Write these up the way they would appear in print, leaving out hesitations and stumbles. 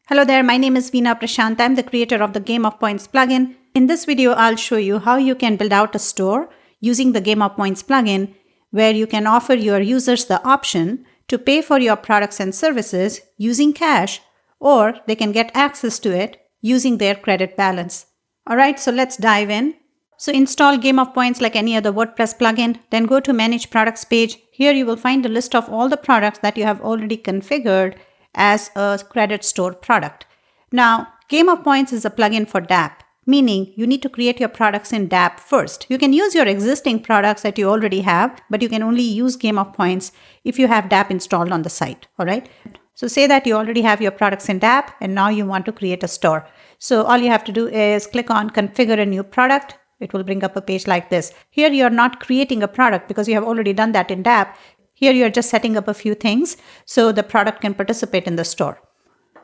Hello there, my name is Veena Prashant. I'm the creator of the Game of Points plugin. In this video, I'll show you how you can build out a store using the Game of Points plugin, where you can offer your users the option to pay for your products and services using cash, or they can get access to it using their credit balance. Alright, so let's dive in. So install Game of Points like any other WordPress plugin, then go to Manage Products page. Here you will find a list of all the products that you have already configured as a credit store product. Now, Game of Points is a plugin for dApp, meaning you need to create your products in dApp first. You can use your existing products that you already have, but you can only use Game of Points if you have dApp installed on the site, all right? So say that you already have your products in dApp and now you want to create a store. So all you have to do is click on Configure a New Product. It will bring up a page like this. Here you're not creating a product because you have already done that in dApp. Here you're just setting up a few things so the product can participate in the store.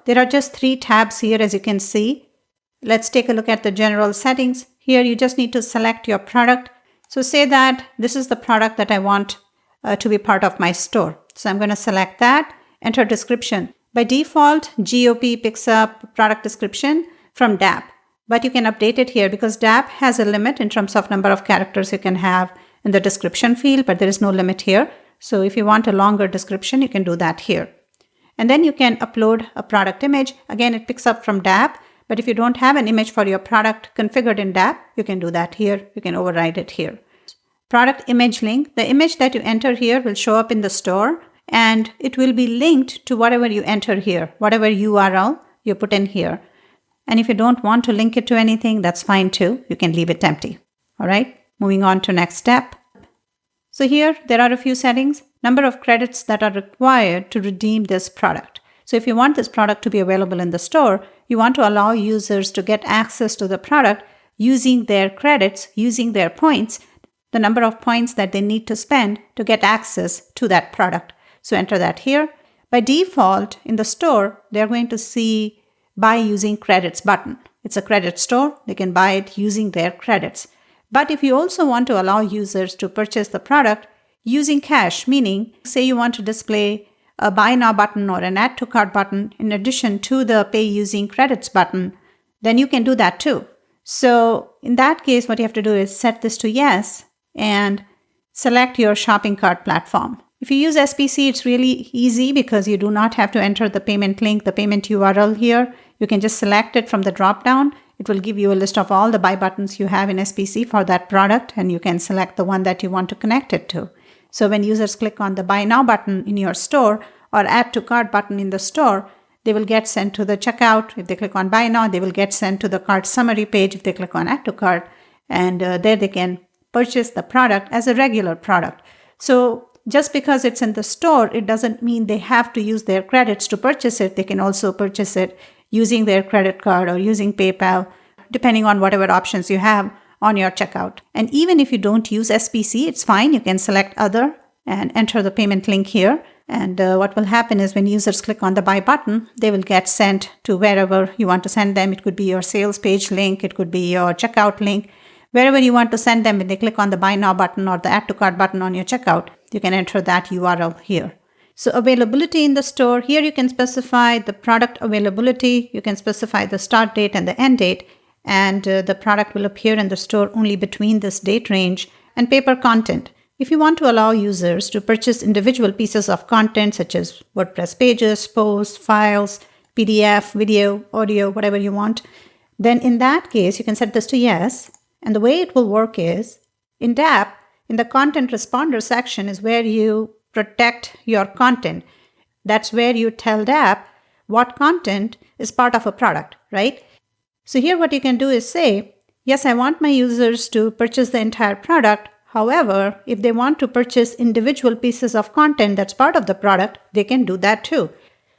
There are just 3 tabs here, as you can see. Let's take a look at the general settings. Here you just need to select your product. So say that this is the product that I want to be part of my store. So I'm going to select that, enter description. By default, GoP picks up product description from dApp. But you can update it here because dApp has a limit in terms of number of characters you can have in the description field, but there is no limit here. So if you want a longer description, you can do that here. And then you can upload a product image. Again, it picks up from dApp, but if you don't have an image for your product configured in dApp, you can do that here. You can override it here. Product image link. The image that you enter here will show up in the store and it will be linked to whatever you enter here, whatever URL you put in here. And if you don't want to link it to anything, that's fine too. You can leave it empty. All right, moving on to next step. So here, there are a few settings, number of credits that are required to redeem this product. So if you want this product to be available in the store, you want to allow users to get access to the product using their credits, using their points, the number of points that they need to spend to get access to that product. So enter that here. By default, in the store, they're going to see buy using credits button. It's a credit store. They can buy it using their credits. But if you also want to allow users to purchase the product using cash, meaning say you want to display a buy now button or an add to cart button in addition to the pay using credits button, then you can do that too. So in that case, what you have to do is set this to yes and select your shopping cart platform. If you use SPC, it's really easy because you do not have to enter the payment link, the payment URL here. You can just select it from the drop-down. It will give you a list of all the buy buttons you have in SPC for that product, and you can select the one that you want to connect it to. So when users click on the buy now button in your store or add to cart button in the store, they will get sent to the checkout. If they click on buy now, they will get sent to the cart summary page if they click on add to cart, and there they can purchase the product as a regular product. So just because it's in the store, it doesn't mean they have to use their credits to purchase it. They can also purchase it using their credit card or using PayPal, depending on whatever options you have on your checkout. And even if you don't use SPC, it's fine. You can select other and enter the payment link here. And what will happen is when users click on the buy button, they will get sent to wherever you want to send them. It could be your sales page link. It could be your checkout link. Wherever you want to send them, when they click on the buy now button or the add to cart button on your checkout, you can enter that URL here. So availability in the store, here you can specify the product availability. You can specify the start date and the end date, and the product will appear in the store only between this date range. And paper content. If you want to allow users to purchase individual pieces of content such as WordPress pages, posts, files, PDF, video, audio, whatever you want, then in that case, you can set this to yes. And the way it will work is, in dApp, in the content responder section is where you protect your content. That's where you tell dApp what content is part of a product, right? So here what you can do is say, yes, I want my users to purchase the entire product. However, if they want to purchase individual pieces of content that's part of the product, they can do that too.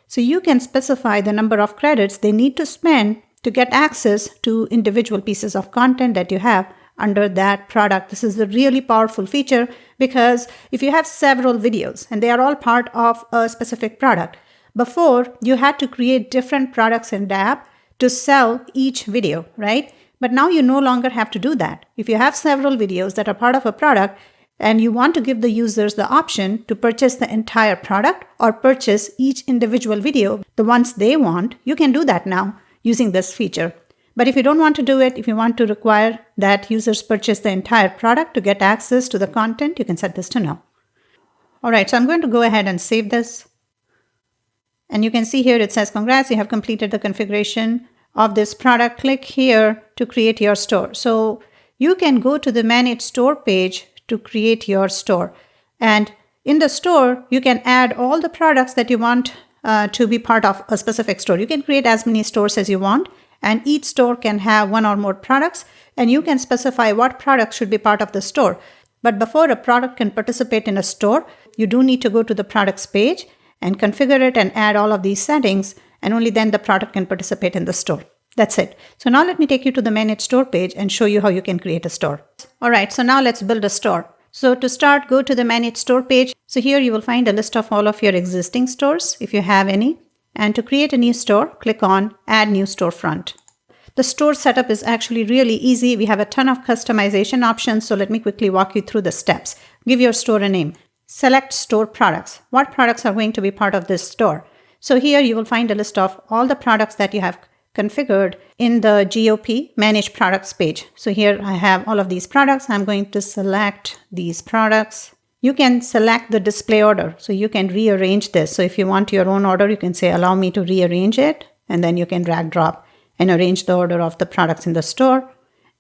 So you can specify the number of credits they need to spend to get access to individual pieces of content that you have under that product. This is a really powerful feature because if you have several videos and they are all part of a specific product, before you had to create different products in dApp to sell each video, right? But now you no longer have to do that. If you have several videos that are part of a product, and you want to give the users the option to purchase the entire product or purchase each individual video, the ones they want, you can do that now using this feature. But if you don't want to do it, if you want to require that users purchase the entire product to get access to the content, you can set this to no. All right, so I'm going to go ahead and save this. And you can see here it says, congrats, you have completed the configuration of this product. Click here to create your store. So you can go to the Manage Store page to create your store. And in the store, you can add all the products that you want to be part of a specific store. You can create as many stores as you want, and each store can have one or more products, and you can specify what products should be part of the store. But before a product can participate in a store, you do need to go to the products page and configure it and add all of these settings, and only then the product can participate in the store. That's it. So now let me take you to the Manage Store page and show you how you can create a store. All right, so now let's build a store. So to start, go to the Manage Store page. So here you will find a list of all of your existing stores, if you have any. And to create a new store, click on Add New Storefront. The store setup is actually really easy. We have a ton of customization options, so let me quickly walk you through the steps. Give your store a name. Select store products. What products are going to be part of this store? So here you will find a list of all the products that you have configured in the GoP Manage Products page. So here I have all of these products. I'm going to select these products. You can select the display order, so you can rearrange this. So if you want your own order, you can say, allow me to rearrange it, and then you can drag drop and arrange the order of the products in the store.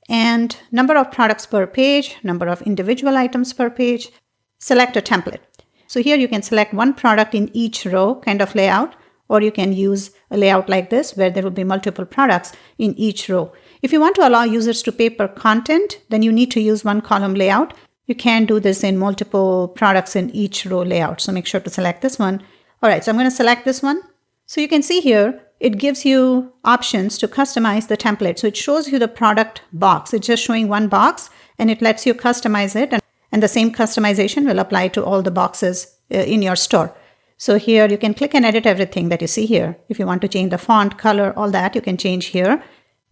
And number of products per page, number of individual items per page. Select a template. So here you can select one product in each row kind of layout, or you can use a layout like this where there will be multiple products in each row. If you want to allow users to pay per content, then you need to use one column layout. You can do this in multiple products in each row layout. So make sure to select this one. All right, so I'm going to select this one. So you can see here, it gives you options to customize the template. So it shows you the product box. It's just showing one box, and it lets you customize it. And the same customization will apply to all the boxes in your store. So here you can click and edit everything that you see here. If you want to change the font, color, all that, you can change here.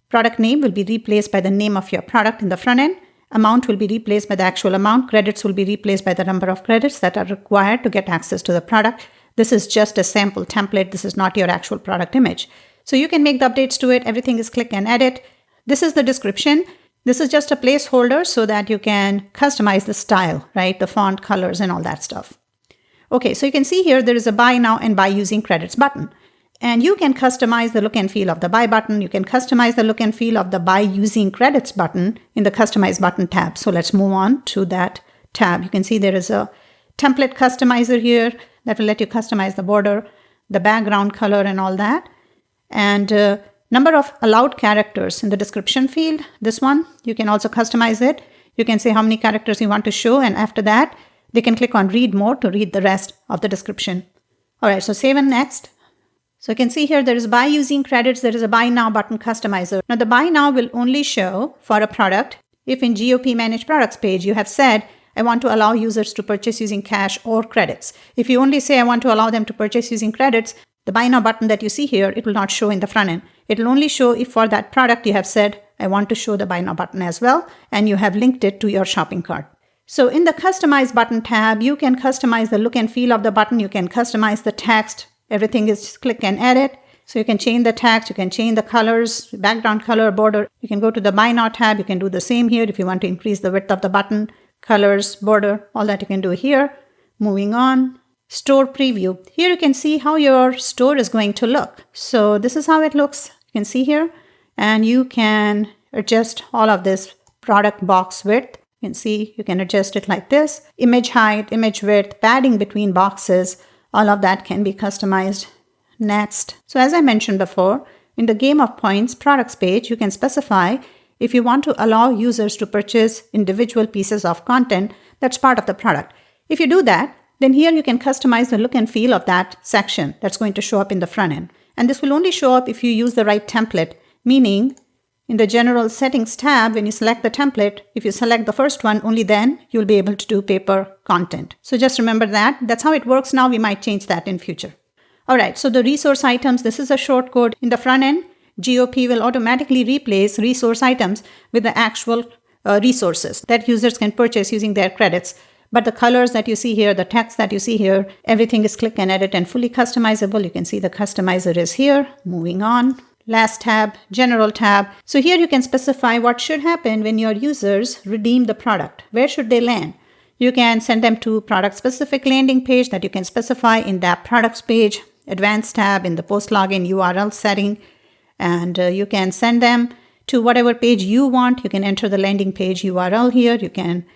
Product name will be replaced by the name of your product in the front end. Amount will be replaced by the actual amount. Credits will be replaced by the number of credits that are required to get access to the product. This is just a sample template. This is not your actual product image. So you can make the updates to it. Everything is click and edit. This is the description. This is just a placeholder so that you can customize the style, right? The font, colors, and all that stuff. Okay, so you can see here there is a buy now and buy using credits button. And you can customize the look and feel of the buy button. You can customize the look and feel of the buy using credits button in the customize button tab. So let's move on to that tab. You can see there is a template customizer here that will let you customize the border, the background color, and all that. And number of allowed characters in the description field. This one, you can also customize it. You can say how many characters you want to show, and after that, they can click on read more to read the rest of the description. All right, so save and next. So you can see here there is buy using credits. There is a buy now button customizer. Now the buy now will only show for a product if in GoP Manage Products page you have said, I want to allow users to purchase using cash or credits. If you only say I want to allow them to purchase using credits, the buy now button that you see here, it will not show in the front end. It will only show if for that product you have said, I want to show the buy now button as well, and you have linked it to your shopping cart. So in the Customize button tab, you can customize the look and feel of the button. You can customize the text. Everything is click and edit. So you can change the text, you can change the colors, background color, border. You can go to the Buy Now tab. You can do the same here if you want to increase the width of the button, colors, border, all that you can do here. Moving on, store preview. Here you can see how your store is going to look. So this is how it looks. You can see here, and you can adjust all of this product box width. You can see you can adjust it like this. Image height, image width, padding between boxes, all of that can be customized. Next. So as I mentioned before, in the Game of Points products page, you can specify if you want to allow users to purchase individual pieces of content that's part of the product. If you do that, then here you can customize the look and feel of that section that's going to show up in the front end. And this will only show up if you use the right template, meaning in the General Settings tab, when you select the template, if you select the first one, only then you'll be able to do paper content. So just remember that. That's how it works now. We might change that in future. All right, so the resource items, this is a shortcode. In the front end, GoP will automatically replace resource items with the actual resources that users can purchase using their credits. But the colors that you see here, the text that you see here, everything is click and edit and fully customizable. You can see the customizer is here. Moving on. Last tab, general tab. So here you can specify what should happen when your users redeem the product. Where should they land? You can send them to product specific landing page that you can specify in that products page, advanced tab in the post login URL setting. And you can send them to whatever page you want. You can enter the landing page URL here. You can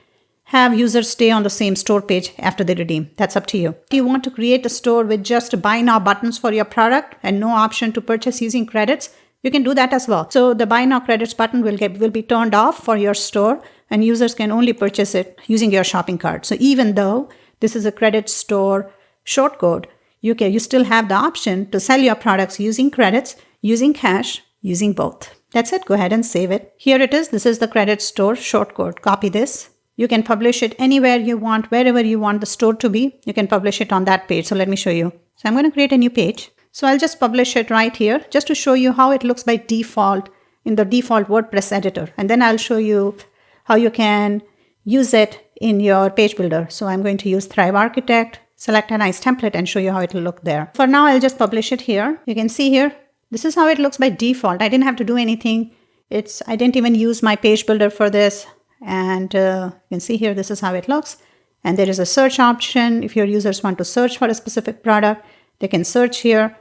have users stay on the same store page after they redeem. That's up to you. If you want to create a store with just buy now buttons for your product and no option to purchase using credits, you can do that as well. So the buy now credits button will be turned off for your store and users can only purchase it using your shopping cart. So even though this is a credit store shortcode, you still have the option to sell your products using credits, using cash, using both. That's it. Go ahead and save it. Here it is. This is the credit store shortcode. Copy this. You can publish it anywhere you want, wherever you want the store to be. You can publish it on that page. So let me show you. So I'm going to create a new page. So I'll just publish it right here just to show you how it looks by default in the default WordPress editor. And then I'll show you how you can use it in your page builder. So I'm going to use Thrive Architect, select a nice template and show you how it will look there. For now, I'll just publish it here. You can see here, this is how it looks by default. I didn't have to do anything. I didn't even use my page builder for this. And you can see here, this is how it looks. And there is a search option. If your users want to search for a specific product, they can search here.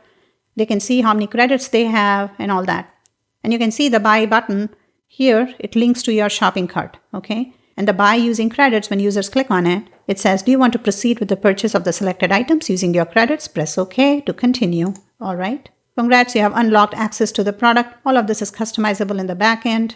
They can see how many credits they have and all that. And you can see the buy button here. It links to your shopping cart. Okay. And the buy using credits, when users click on it, it says, do you want to proceed with the purchase of the selected items using your credits? Press OK to continue. All right. Congrats, you have unlocked access to the product. All of this is customizable in the back end.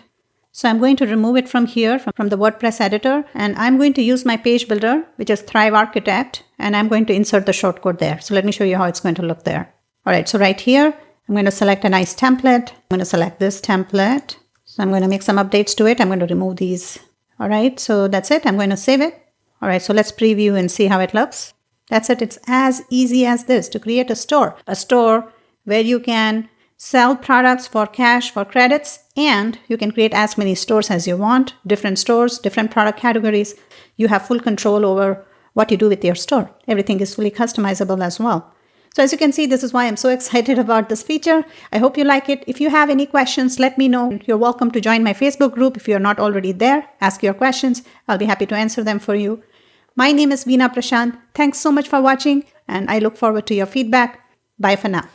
So I'm going to remove it from here, from the WordPress editor, and I'm going to use my page builder, which is Thrive Architect, and I'm going to insert the shortcode there. So let me show you how it's going to look there. All right, so right here, I'm going to select a nice template. I'm going to select this template. So I'm going to make some updates to it. I'm going to remove these. All right, so that's it. I'm going to save it. All right, so let's preview and see how it looks. That's it. It's as easy as this to create a store where you can sell products for cash, for credits, and you can create as many stores as you want, different stores, different product categories. You have full control over what you do with your store. Everything is fully customizable as well. So as you can see, this is why I'm so excited about this feature. I hope you like it. If you have any questions, let me know. You're welcome to join my Facebook group. If you're not already there, ask your questions. I'll be happy to answer them for you. My name is Veena Prashant. Thanks so much for watching, and I look forward to your feedback. Bye for now.